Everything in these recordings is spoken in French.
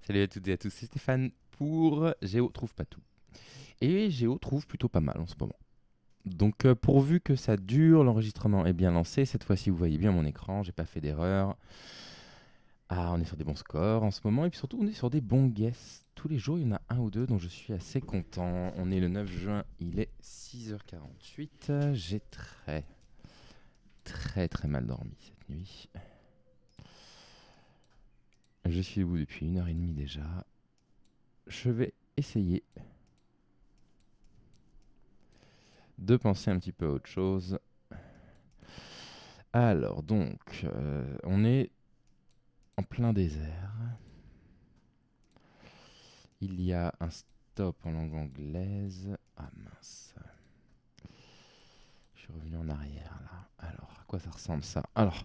Salut à toutes et à tous, c'est Stéphane pour Géo trouve pas tout. Et Géo trouve plutôt pas mal en ce moment. Donc pourvu que ça dure, l'enregistrement est bien lancé. Cette fois-ci, vous voyez bien mon écran, j'ai pas fait d'erreur. Ah, on est sur des bons scores en ce moment et puis surtout on est sur des bons guesses. Tous les jours, il y en a un ou deux dont je suis assez content. On est le 9 juin, il est 6h48. J'ai très mal dormi cette nuit. Je suis debout depuis 1h30 déjà. Je vais essayer de penser un petit peu à autre chose. Alors, donc, on est en plein désert. Il y a un stop en langue anglaise. Ah mince. Je suis revenu en arrière là. Alors, à quoi ça ressemble ça? Alors,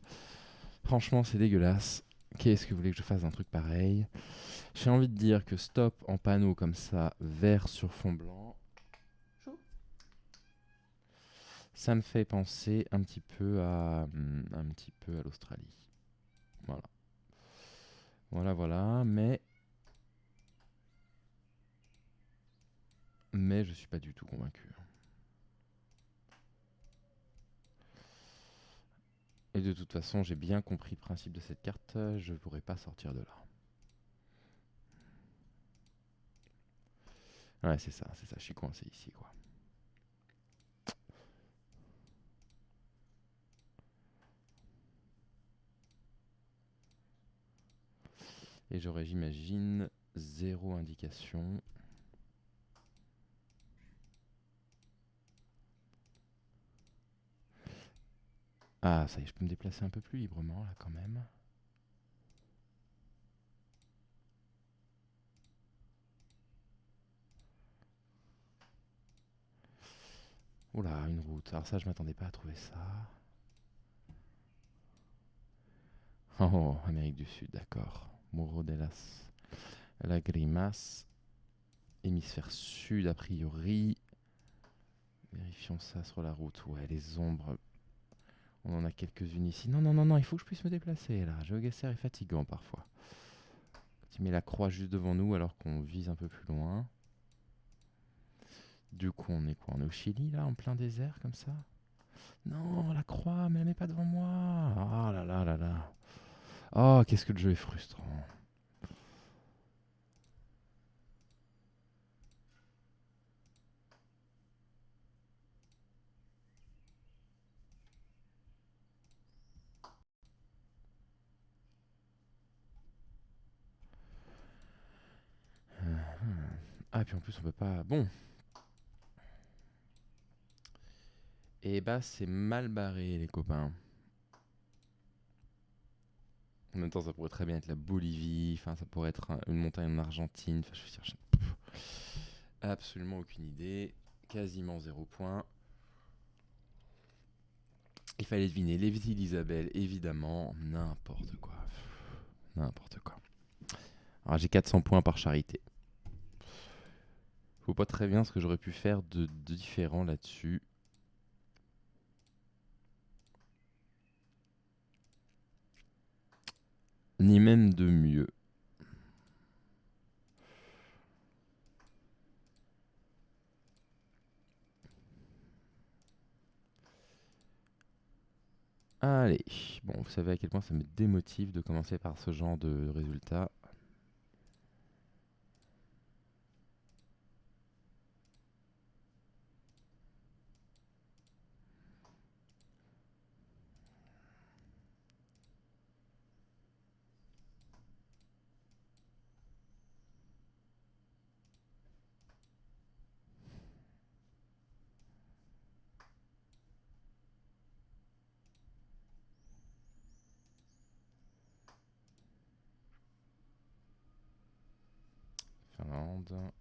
franchement, c'est dégueulasse. Qu'est-ce que vous voulez que je fasse d'un truc pareil? J'ai envie de dire que stop en panneau comme ça, vert sur fond blanc. Ça me fait penser un petit peu à l'Australie. Voilà. Voilà, mais je suis pas du tout convaincu. Et de toute façon, j'ai bien compris le principe de cette carte, je ne pourrais pas sortir de là. Ouais, c'est ça, je suis coincé ici, quoi. Et j'aurais, j'imagine, zéro indication. Ah, ça y est, je peux me déplacer un peu plus librement, là, quand même. Oula, une route. Alors ça, je m'attendais pas à trouver ça. Oh, Amérique du Sud, d'accord. Morro de las Lagrimas. Hémisphère sud, a priori. Vérifions ça sur la route. Ouais, les ombres. On en a quelques-unes ici. Non, il faut que je puisse me déplacer, là. GeoGuessr est fatigant, parfois. Quand il met la croix juste devant nous, alors qu'on vise un peu plus loin. Du coup, on est quoi? On est au Chili, là, en plein désert, comme ça? Non, la croix, mais elle met pas devant moi. Ah là là là là. Oh, qu'est-ce que le jeu est frustrant. Ah, puis en plus, on peut pas. Bon. Et bah, c'est mal barré, les copains. En même temps, ça pourrait très bien être la Bolivie. Enfin, ça pourrait être une montagne en Argentine. Enfin, je veux dire, absolument aucune idée. Quasiment 0 point. Il fallait deviner les îles Isabelle, évidemment. N'importe quoi. N'importe quoi. Alors, j'ai 400 points par charité. Je vois pas très bien ce que j'aurais pu faire de différent là-dessus. Ni même de mieux. Allez. Bon, vous savez à quel point ça me démotive de commencer par ce genre de résultat. Finlande.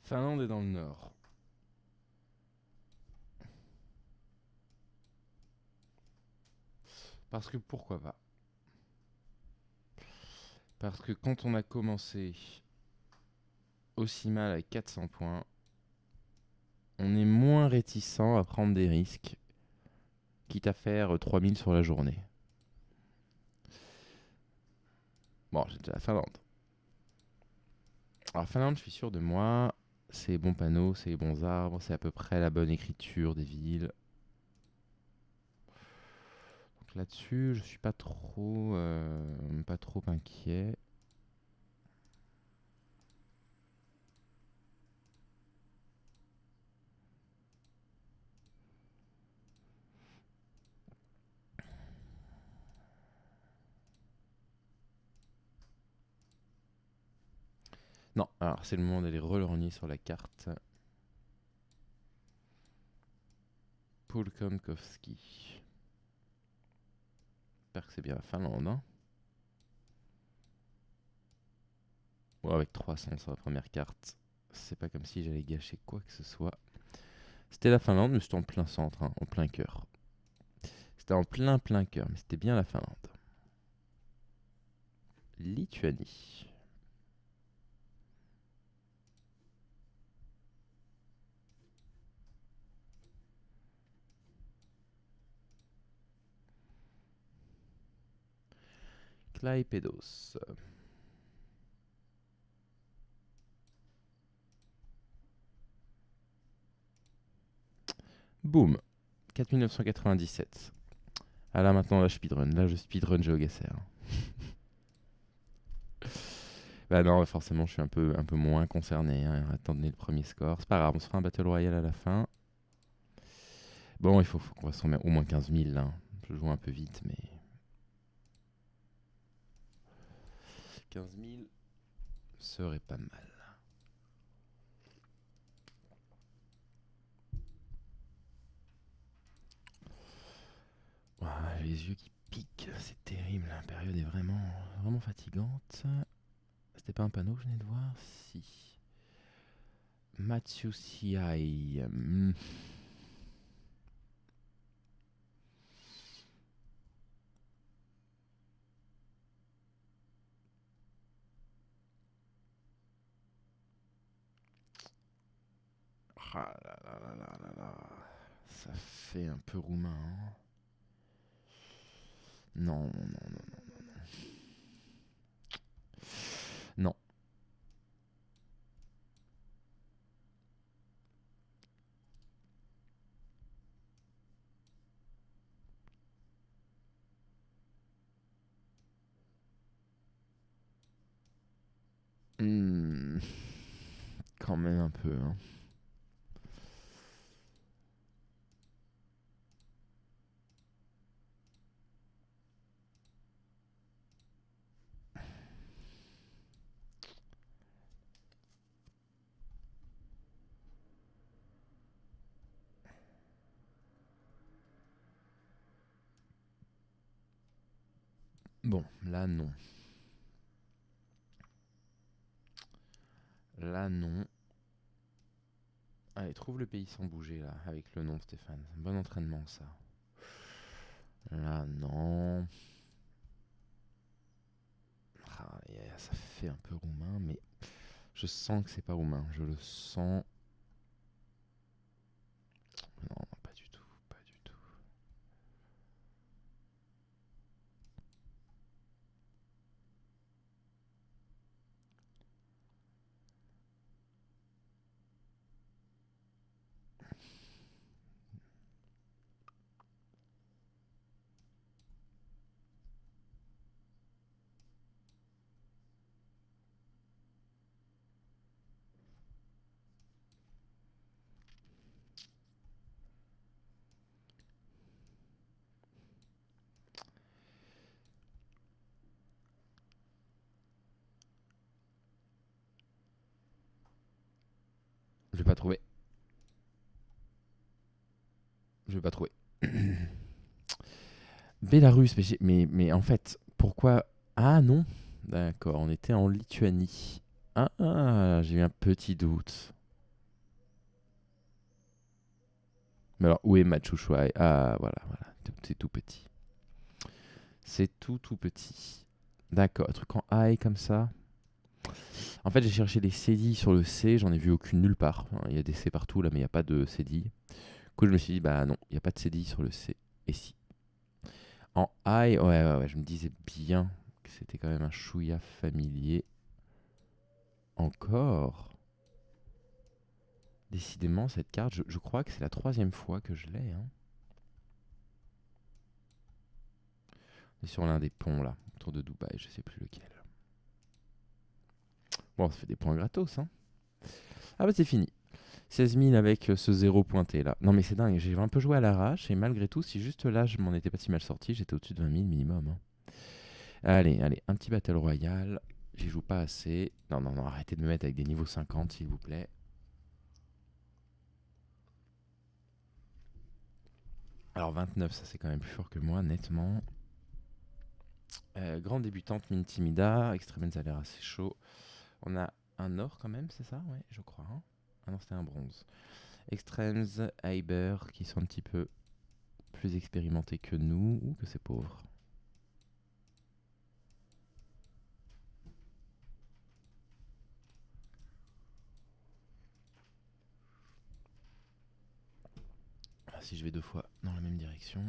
Finlande est dans le nord. Parce que pourquoi pas? Parce que quand on a commencé aussi mal avec 400 points, on est moins réticent à prendre des risques, quitte à faire 3000 sur la journée. Bon, j'ai déjà la Finlande. Alors Finlande, je suis sûr de moi, c'est les bons panneaux, c'est les bons arbres, c'est à peu près la bonne écriture des villes. Donc là-dessus, je suis pas trop inquiet. Non, alors c'est le moment d'aller relorgner sur la carte. Pulkonkowski. J'espère que c'est bien la Finlande. Hein. Bon, avec 300 sur la première carte, c'est pas comme si j'allais gâcher quoi que ce soit. C'était la Finlande, mais c'était en plein centre, hein, en plein cœur. C'était en plein cœur, mais c'était bien la Finlande. Lituanie. Klaipėdos. Boum. 4997. Ah là maintenant là je speedrun. Là je speedrun GeoGuessr. Bah non, forcément je suis un peu moins concerné. Hein, étant donné le premier score. C'est pas grave, on se fera un Battle Royale à la fin. Bon, il faut qu'on va se remettre au moins 15 000 là. Je joue un peu vite, mais 15 000 serait pas mal. J'ai les yeux qui piquent, c'est terrible. La période est vraiment fatigante. C'était pas un panneau que je venais de voir? Si. Matsusiai. Ah là là là là là là. Ça fait un peu roumain. Hein. Non, non, non, non, non, non. Non. Quand même un peu. Hein. Bon, là non. Là non. Allez, trouve le pays sans bouger là, avec le nom Stéphane. C'est un bon entraînement ça. Là non. Ah, ça fait un peu roumain, mais je sens que c'est pas roumain. Je le sens. Non, pas du tout, pas du tout. Je vais pas trouver. Je vais pas trouver. Bélarus, mais en fait, pourquoi? Ah non. D'accord, on était en Lituanie. Ah, j'ai eu un petit doute. Mais alors, où est Machuchuai? Ah, voilà, voilà. C'est tout petit. C'est tout petit. D'accord, un truc en high comme ça. En fait, j'ai cherché des cédilles sur le C, j'en ai vu aucune nulle part. Il y a des C partout là, mais il n'y a pas de cédilles. Du coup, je me suis dit, bah non, il n'y a pas de cédilles sur le C. Et si? En high, ouais, je me disais bien que c'était quand même un chouïa familier. Encore. Décidément, cette carte, je crois que c'est la 3e fois que je l'ai. Hein. On est sur l'un des ponts là, autour de Dubaï, je sais plus lequel. Bon, ça fait des points gratos, hein. Ah bah c'est fini. 16 000 avec ce 0 pointé là. Non mais c'est dingue, j'ai un peu joué à l'arrache et malgré tout, si juste là je m'en étais pas si mal sorti, j'étais au-dessus de 20 000 minimum. Hein. Allez, un petit battle royal. J'y joue pas assez. Non, arrêtez de me mettre avec des niveaux 50 s'il vous plaît. Alors 29, ça c'est quand même plus fort que moi, nettement. Grande débutante, Mintimida. Extremens a l'air assez chaud. On a un or quand même, c'est ça? Ouais, je crois. Hein. Ah non, c'était un bronze. Extremes, Hyber, qui sont un petit peu plus expérimentés que nous. Ou que c'est pauvre. Ah, si je vais 2 fois dans la même direction.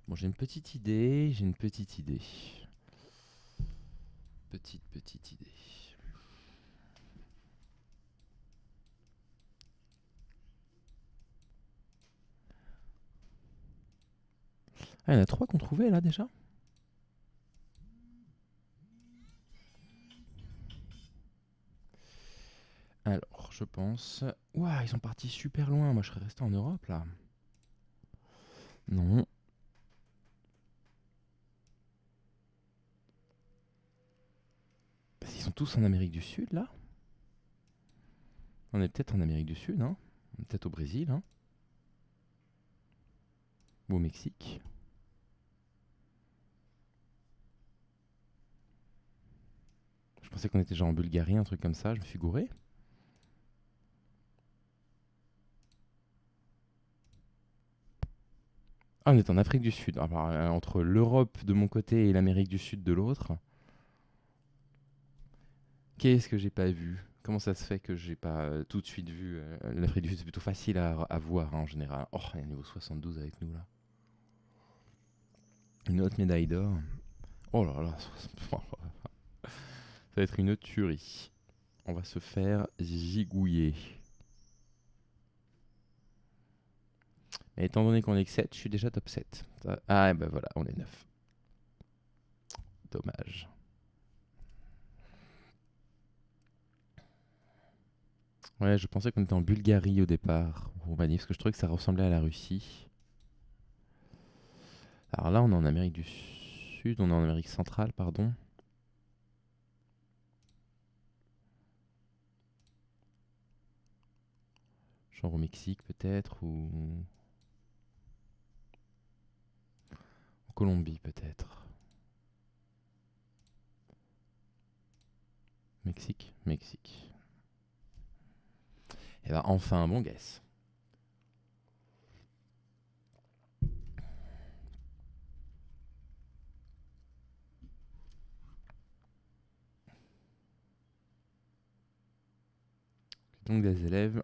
Bon, j'ai une petite idée. Petite idée. Ah, il y en a 3 qu'on trouvait là déjà. Alors, je pense. Ouah, ils sont partis super loin. Moi, je serais resté en Europe là. Non. Ils sont tous en Amérique du Sud là. On est peut-être en Amérique du Sud, hein. On est peut-être au Brésil, hein. Ou au Mexique. Je pensais qu'on était genre en Bulgarie, un truc comme ça. Je me suis gouré. Ah, on est en Afrique du Sud. Alors, entre l'Europe de mon côté et l'Amérique du Sud de l'autre. Qu'est-ce que j'ai pas vu? Comment ça se fait que j'ai pas tout de suite vu l'Afrique du Sud? C'est plutôt facile à voir hein, en général. Oh, il y a un niveau 72 avec nous là. Une autre médaille d'or. Oh là là, ça va être une tuerie. On va se faire gigouiller. Et étant donné qu'on est que 7, je suis déjà top 7. Ah, et ben voilà, on est 9. Dommage. Ouais, je pensais qu'on était en Bulgarie au départ, Roumanie, parce que je trouvais que ça ressemblait à la Russie. Alors là, on est en Amérique du Sud, on est en Amérique centrale, pardon. Genre au Mexique peut-être, ou en Colombie peut-être. Mexique. Et bah enfin un bon guess. Donc des élèves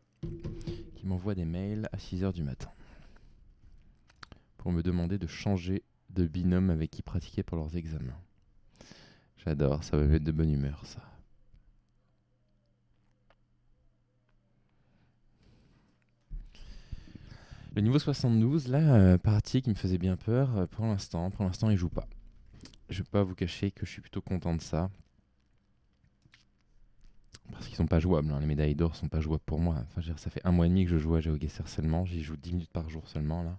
qui m'envoient des mails à 6 h du matin pour me demander de changer de binôme avec qui pratiquer pour leurs examens. J'adore, ça va me mettre de bonne humeur ça. Le niveau 72, là, partie qui me faisait bien peur, pour l'instant, il joue pas. Je vais pas vous cacher que je suis plutôt content de ça. Parce qu'ils sont pas jouables, hein. Les médailles d'or sont pas jouables pour moi. Enfin, je veux dire, ça fait 1 mois et demi que je joue à GeoGuessr seulement, j'y joue 10 minutes par jour seulement là.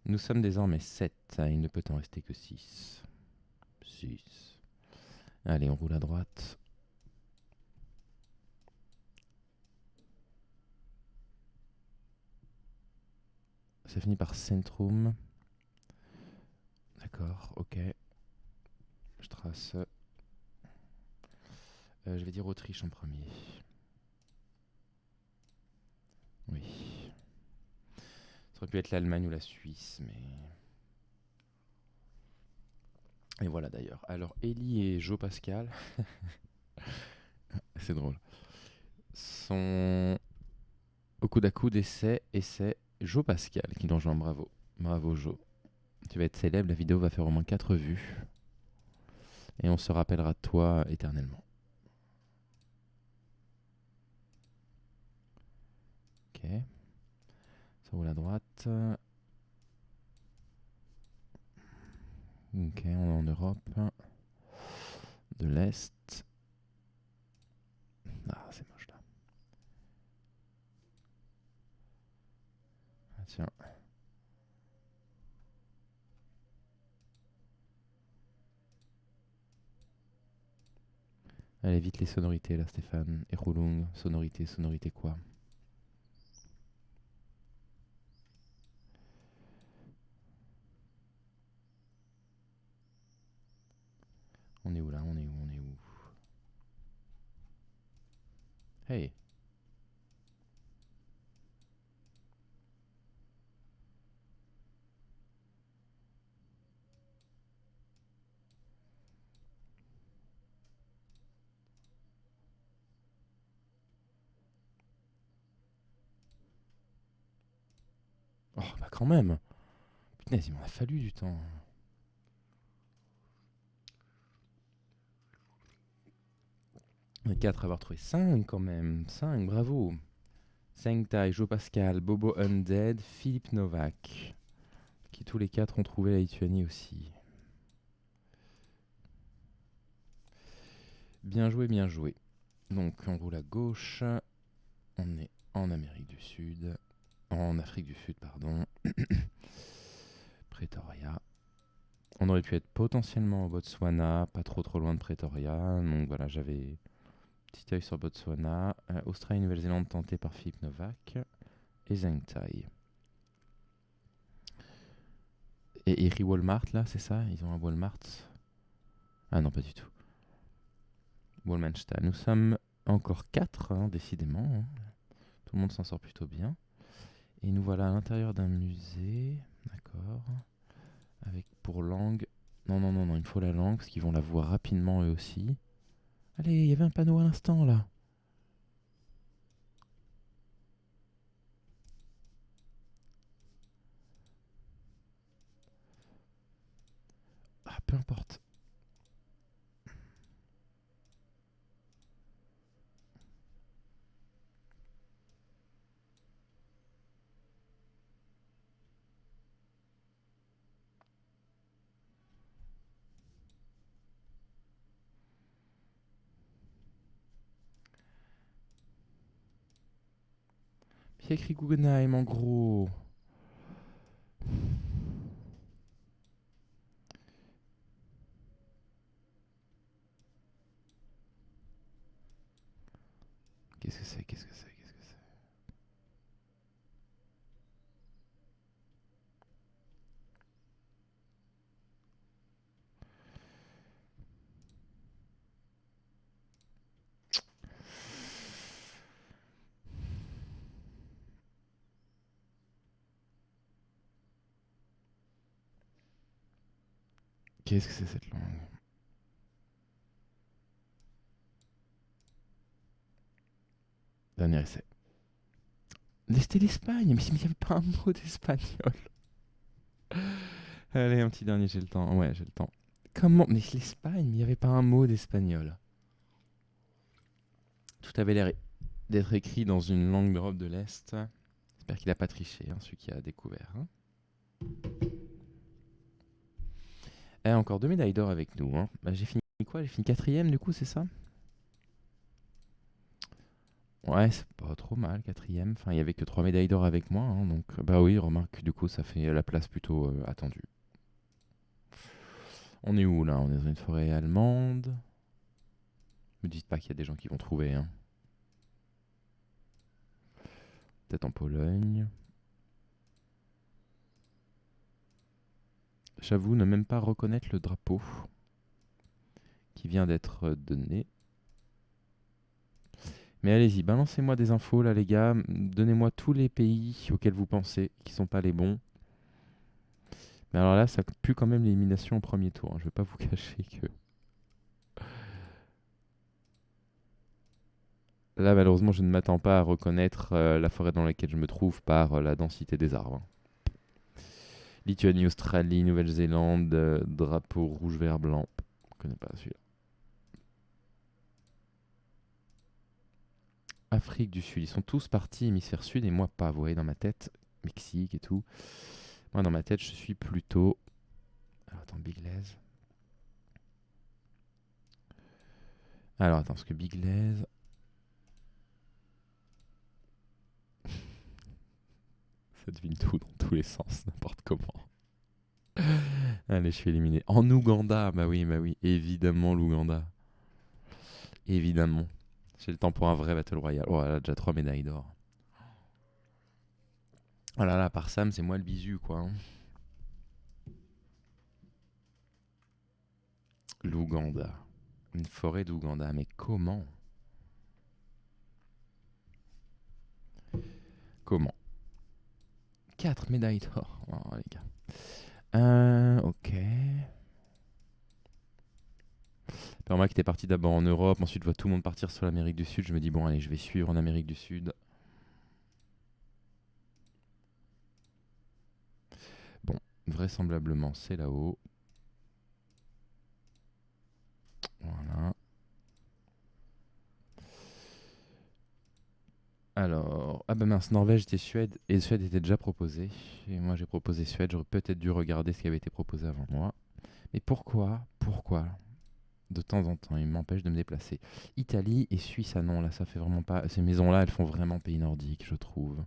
Nous sommes désormais 7, il ne peut en rester que 6. 6. Allez, on roule à droite. Ça finit par Centrum. D'accord, ok. Je trace. Je vais dire Autriche en premier. Oui. Ça aurait pu être l'Allemagne ou la Suisse, mais... Et voilà d'ailleurs. Alors, Ellie et Joe Pascal, c'est drôle, sont au coude à coude et c'est Joe Pascal qui l'en joue. Bravo. Bravo Joe. Tu vas être célèbre, la vidéo va faire au moins 4 vues. Et on se rappellera de toi éternellement. Ok. Ça roule à droite. Ok, on est en Europe. De l'Est. Ah, c'est moche là. Ah, tiens. Allez, vite les sonorités là, Stéphane. Et Roulung. Sonorité, sonorité quoi? On est où là? On est où? On est où? Hey! Oh, bah quand même! Putain, il m'en a fallu du temps. 4 à avoir trouvé 5 quand même. 5, bravo. 5 tailles, Joe Pascal, Bobo Undead, Philippe Novak. Qui tous les 4 ont trouvé la Lituanie aussi. Bien joué, bien joué. Donc on roule à gauche. On est en Amérique du Sud. En Afrique du Sud, pardon. Pretoria. On aurait pu être potentiellement au Botswana, pas trop loin de Pretoria. Donc voilà, j'avais petit œil sur Botswana. Australie, Nouvelle-Zélande tenté par Philippe Novak. Et Zheng Tai. Et Eri Walmart là, c'est ça? Ils ont un Walmart? Ah non, pas du tout. Wallenstein. Nous sommes encore 4, hein, décidément. Hein. Tout le monde s'en sort plutôt bien. Et nous voilà à l'intérieur d'un musée. D'accord. Avec pour langue. Non, non, non, non, il me faut la langue parce qu'ils vont la voir rapidement eux aussi. Allez, il y avait un panneau à l'instant là. Ah, peu importe. Il y a écrit Guggenheim en gros. Qu'est-ce que c'est? Qu'est-ce que c'est? Qu'est-ce que c'est? Qu'est-ce que c'est cette langue? Dernier essai. C'était l'Espagne, mais il n'y avait pas un mot d'espagnol. Allez, un petit dernier, j'ai le temps. Ouais, j'ai le temps. Comment? Mais l'Espagne, il n'y avait pas un mot d'espagnol. Tout avait l'air d'être écrit dans une langue d'Europe de l'Est. J'espère qu'il n'a pas triché, hein, celui qui a découvert. Hein. Encore 2 médailles d'or avec nous. Hein. Bah, j'ai fini quoi? J'ai fini 4ème du coup, c'est ça? Ouais, c'est pas trop mal, 4ème. Enfin, il n'y avait que 3 médailles d'or avec moi. Hein, donc, bah oui, remarque, du coup, ça fait la place plutôt attendue. On est où là? On est dans une forêt allemande. Me dites pas qu'il y a des gens qui vont trouver. Hein. Peut-être en Pologne. J'avoue ne même pas reconnaître le drapeau qui vient d'être donné. Mais allez-y, balancez-moi des infos là les gars. Donnez-moi tous les pays auxquels vous pensez qui sont pas les bons. Mais alors là, ça pue quand même l'élimination au premier tour, hein. Je vais pas vous cacher que... Là, malheureusement, je ne m'attends pas à reconnaître la forêt dans laquelle je me trouve par la densité des arbres, hein. Lituanie, Australie, Nouvelle-Zélande, drapeau rouge, vert, blanc. Je connais pas celui-là. Afrique du Sud, ils sont tous partis hémisphère sud et moi pas, vous voyez dans ma tête, Mexique et tout. Moi dans ma tête je suis plutôt... Alors attends, Big Les. Alors attends, parce que Big Les... Ça devine tout dans tous les sens, n'importe comment. Allez, je suis éliminé. En Ouganda, bah oui, évidemment l'Ouganda. Évidemment. J'ai le temps pour un vrai Battle Royale. Oh, elle a déjà 3 médailles d'or. Oh là là, par Sam, c'est moi le bisu, quoi, hein. L'Ouganda. Une forêt d'Ouganda, mais comment? Comment? 4 médailles d'or. Oh, les gars. Ok. Alors moi qui étais parti d'abord en Europe, ensuite je vois tout le monde partir sur l'Amérique du Sud, je me dis bon allez je vais suivre en Amérique du Sud. Bon, vraisemblablement c'est là-haut. Voilà. Alors, ah bah mince, Norvège était Suède, et Suède était déjà proposé. Et moi j'ai proposé Suède, j'aurais peut-être dû regarder ce qui avait été proposé avant moi. Mais pourquoi de temps en temps, il m'empêche de me déplacer. Italie et Suisse, ah non, là ça fait vraiment pas... Ces maisons-là, elles font vraiment pays nordique, je trouve.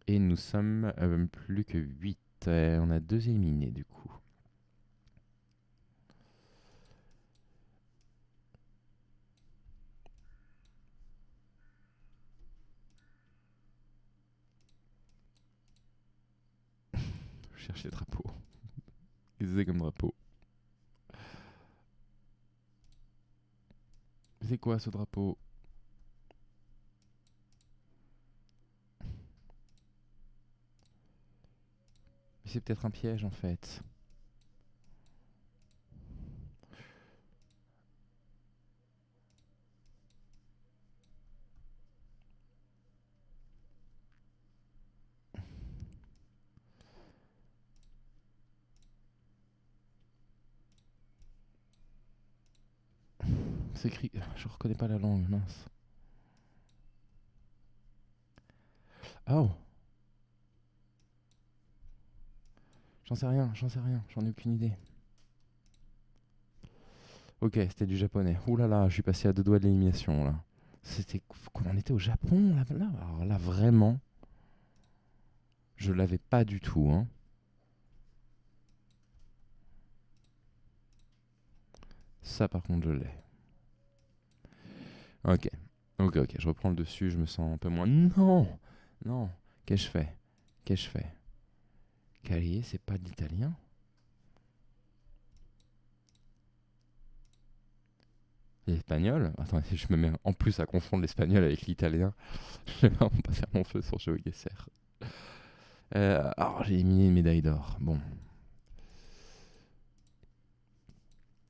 Et nous sommes plus que 8. On a 2 éliminés du coup. Je cherche les drapeaux. Qu'est-ce que c'est comme drapeau? C'est quoi ce drapeau? C'est peut-être un piège en fait. C'est écrit. Je reconnais pas la langue, mince. Oh! J'en ai aucune idée. Ok, c'était du japonais. Ouh là là, je suis passé à 2 doigts de l'élimination là. C'était. Comment on était au Japon là, alors là, vraiment, je l'avais pas du tout, hein. Ça par contre, je l'ai. Ok. Ok, je reprends le dessus, je me sens un peu moins. Non! Non! Qu'ai-je fait? Qu'ai-je fait? Calier, c'est pas de l'italien? L'espagnol? Attends, je me mets en plus à confondre l'espagnol avec l'italien. Je vais vraiment pas faire mon feu sur GeoGuessr. J'ai éliminé une médaille d'or. Bon.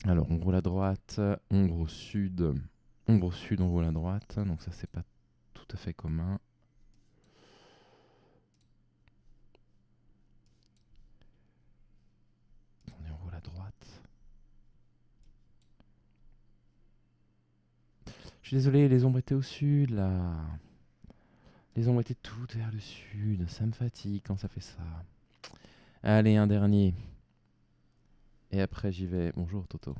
Alors, on roule à droite, on roule au sud. On roule au sud, on roule à droite. Donc ça, c'est pas tout à fait commun. Attendez, on roule à droite. Je suis désolé, les ombres étaient au sud, là. Les ombres étaient toutes vers le sud. Ça me fatigue quand ça fait ça. Allez, un dernier. Et après, j'y vais. Bonjour, Toto.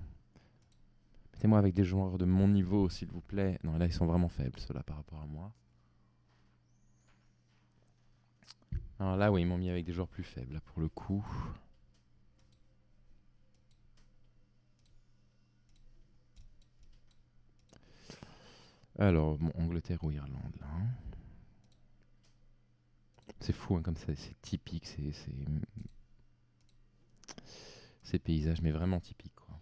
Mettez-moi avec des joueurs de mon niveau, s'il vous plaît. Non, là, ils sont vraiment faibles, ceux-là, par rapport à moi. Alors là, oui, ils m'ont mis avec des joueurs plus faibles, là, pour le coup. Alors, bon, Angleterre ou Irlande, là, hein. C'est fou, hein, comme ça, c'est typique, ces paysages, mais vraiment typiques, quoi.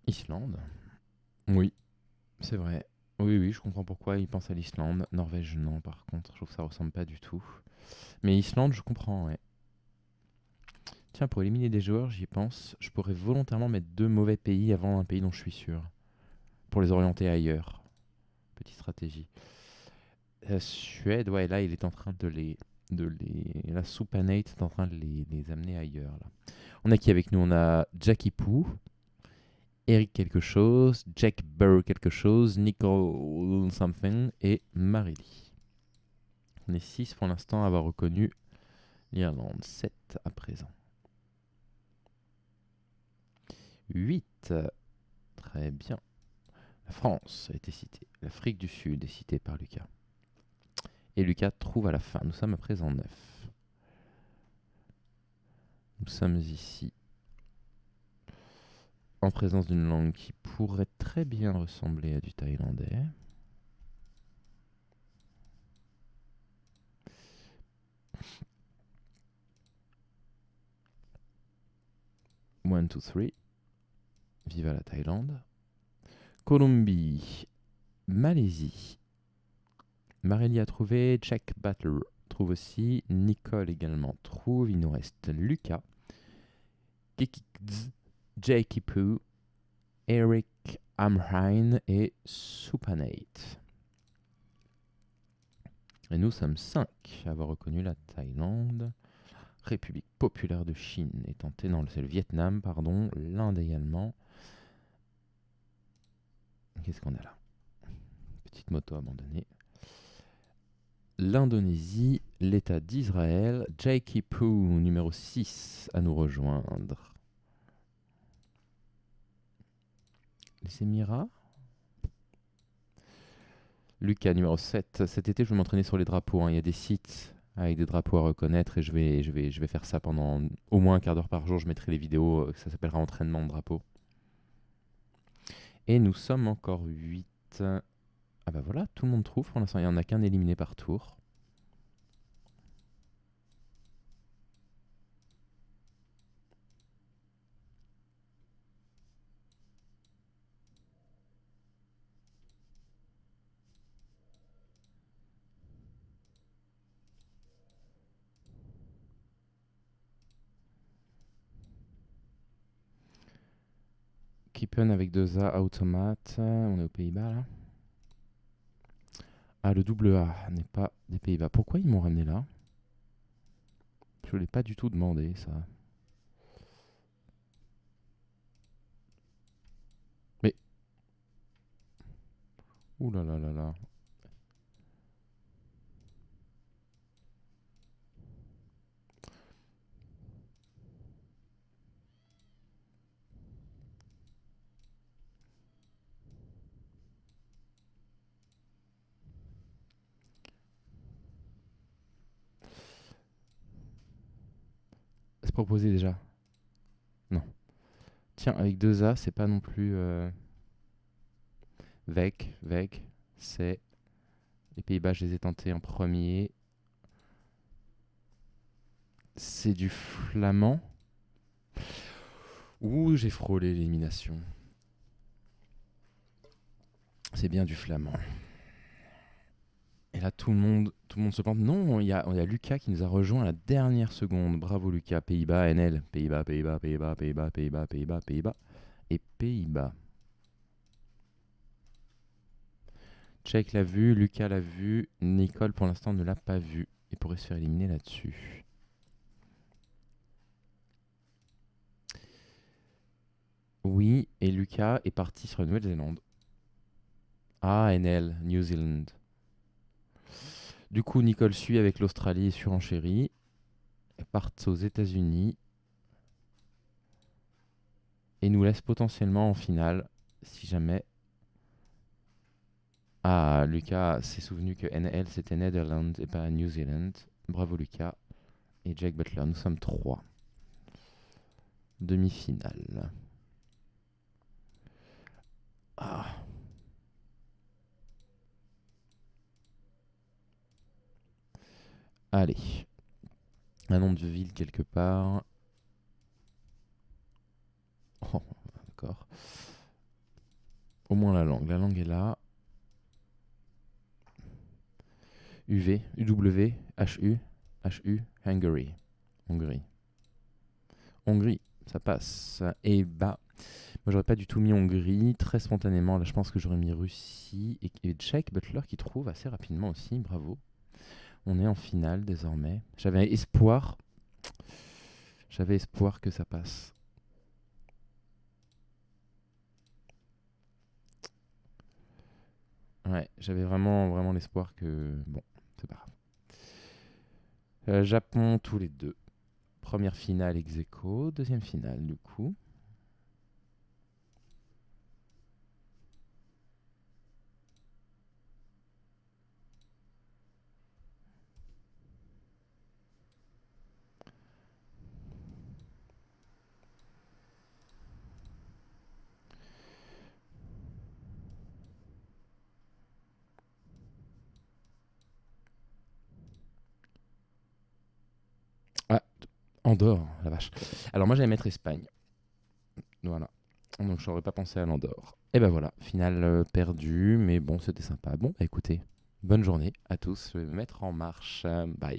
Islande. Oui, c'est vrai. Oui, oui, je comprends pourquoi il pense à l'Islande. Norvège, non, par contre, je trouve que ça ressemble pas du tout. Mais Islande, je comprends, ouais. Tiens, pour éliminer des joueurs, j'y pense. Je pourrais volontairement mettre deux mauvais pays avant un pays dont je suis sûr. Pour les orienter ailleurs. Petite stratégie. Suède, ouais, là, il est en train la Soupanate est en train de les amener ailleurs, là. On a qui avec nous? On a Jackie Poo, Eric quelque chose, Jack Burr quelque chose, Nicole something et Marily. On est 6 pour l'instant à avoir reconnu l'Irlande, 7 à présent. 8. Très bien. La France a été citée. L'Afrique du Sud est citée par Lucas. Et Lucas trouve à la fin. Nous sommes à présent 9. Nous sommes ici en présence d'une langue qui pourrait très bien ressembler à du thaïlandais. One, two, three. Viva la Thaïlande. Colombie. Malaisie. Marélie a trouvé. Jack Butler trouve aussi. Nicole également trouve. Il nous reste Lucas. Kikikdz. Jakey Poo. Eric Amrhein et Soupanate. Et nous sommes 5 à avoir reconnu la Thaïlande. République populaire de Chine est tenté, non, c'est le Vietnam, pardon, l'Inde également. Qu'est-ce qu'on a là? Petite moto abandonnée. L'Indonésie, l'État d'Israël, Jakey Poo, numéro 6, à nous rejoindre. Les Émirats. Lucas, numéro 7. Cet été, je vais m'entraîner sur les drapeaux, hein. Il y a des sites avec des drapeaux à reconnaître et je vais faire ça pendant au moins un quart d'heure par jour. Je mettrai les vidéos, ça s'appellera entraînement de drapeau. Et nous sommes encore 8. Ah bah voilà, tout le monde trouve. Pour l'instant, il n'y en a qu'un éliminé par tour. Kippen avec 2 A, automate. On est aux Pays-Bas là. Ah, le double A n'est pas des Pays-Bas. Pourquoi ils m'ont ramené là? Je ne l'ai pas du tout demandé, ça. Mais. Ouh là là là là. Se proposer déjà. Non. Tiens, avec 2 A, c'est pas non plus. Vec, c'est. Les Pays-Bas, je les ai tentés en premier. C'est du flamand. Ouh, j'ai frôlé l'élimination. C'est bien du flamand. Et là, tout le monde se plante. Non, il y a Lucas qui nous a rejoint à la dernière seconde. Bravo Lucas. Pays-Bas, NL. Pays-Bas. Et Pays-Bas. Tchèque l'a vu, Lucas l'a vu, Nicole pour l'instant ne l'a pas vu et pourrait se faire éliminer là-dessus. Oui, et Lucas est parti sur la Nouvelle-Zélande. Ah, NL, New Zealand. Du coup, Nicole suit avec l'Australie et surenchérie. Elles partent aux États-Unis et nous laisse potentiellement en finale si jamais. Ah, Lucas s'est souvenu que NL c'était Netherlands et pas New Zealand. Bravo Lucas. Et Jack Butler, nous sommes 3. Demi-finale. Ah. Allez. Un nom de ville quelque part. Oh, d'accord. Au moins la langue. La langue est là. UV, UW, HU, HU, Hungary. Hongrie. Hongrie, ça passe. Et bah, moi j'aurais pas du tout mis Hongrie. Très spontanément, là je pense que j'aurais mis Russie. Et Jack Butler qui trouve assez rapidement aussi. Bravo. On est en finale désormais. J'avais espoir. J'avais espoir que ça passe. Ouais, j'avais vraiment l'espoir que... Bon, c'est pas grave. Japon, tous les deux. Première finale ex aequo, deuxième finale du coup. Ah, Andorre, la vache. Alors moi j'allais mettre Espagne. Voilà. Donc j'aurais pas pensé à l'Andorre. Et ben voilà, finale perdue, mais bon, c'était sympa. Bon, bah, écoutez, bonne journée à tous. Je vais me mettre en marche. Bye.